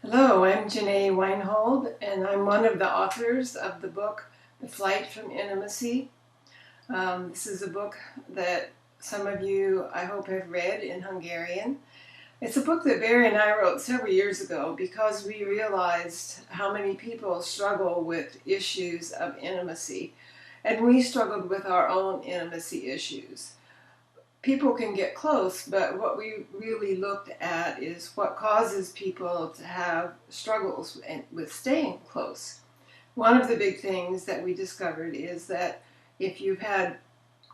Hello, I'm Janae and I'm one of the authors of the book, The Flight from Intimacy. This is a book that some of you, I hope, have read in Hungarian. It's a book that Barry and I wrote several years ago because we realized how many people struggle with issues of intimacy, and we struggled with our own intimacy issues. People can get close, but what we really looked at is what causes people to have struggles with staying close. One of the big things that we discovered is that if you've had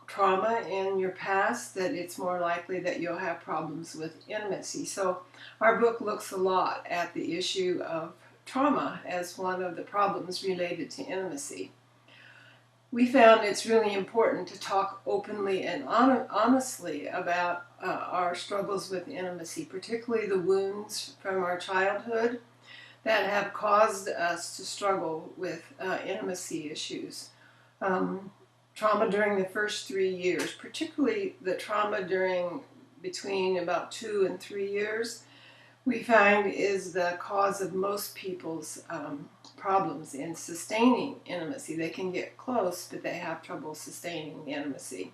trauma in your past, that it's more likely that you'll have problems with intimacy. So our book looks a lot at the issue of trauma as one of the problems related to intimacy. We found it's really important to talk openly and honestly about our struggles with intimacy, particularly the wounds from our childhood that have caused us to struggle with intimacy issues. Trauma during the first 3 years, particularly the trauma during between about 2 and 3 years, we find is the cause of most people's problems in sustaining intimacy. They can get close, but they have trouble sustaining the intimacy.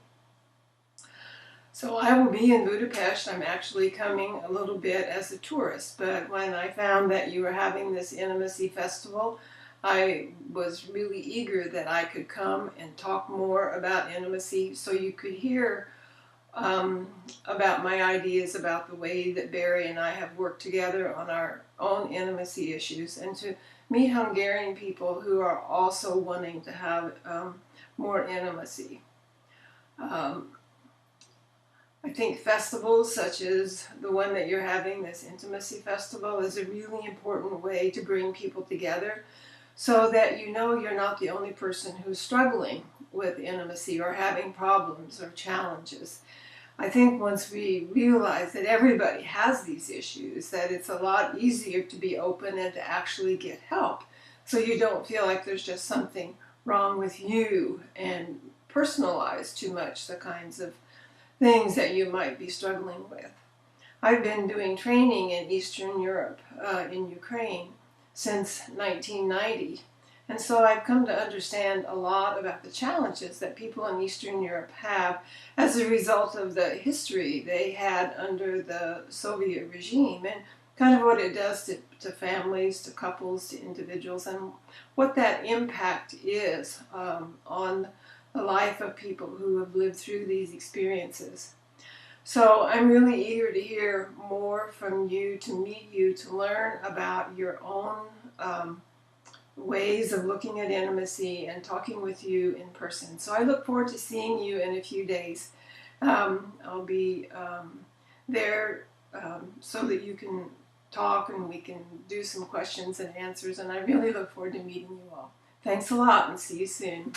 So I will be in Budapest. I'm actually coming a little bit as a tourist, but when I found that you were having this intimacy festival, I was really eager that I could come and talk more about intimacy so you could hear about my ideas about the way that Barry and I have worked together on our own intimacy issues, and to meet Hungarian people who are also wanting to have more intimacy. I think festivals such as the one that you're having, this intimacy festival, is a really important way to bring people together so that you know you're not the only person who's struggling with intimacy or having problems or challenges. I think once we realize that everybody has these issues, that it's a lot easier to be open and to actually get help. So you don't feel like there's just something wrong with you and personalize too much the kinds of things that you might be struggling with. I've been doing training in Eastern Europe, in Ukraine, since 1990. And so I've come to understand a lot about the challenges that people in Eastern Europe have as a result of the history they had under the Soviet regime, and kind of what it does to families, to couples, to individuals, and what that impact is on the life of people who have lived through these experiences. So I'm really eager to hear more from you, to meet you, to learn about your own ways of looking at intimacy and talking with you in person. So I look forward to seeing you in a few days. I'll be there so that you can talk and we can do some questions and answers, and I really look forward to meeting you all. Thanks a lot, and see you soon.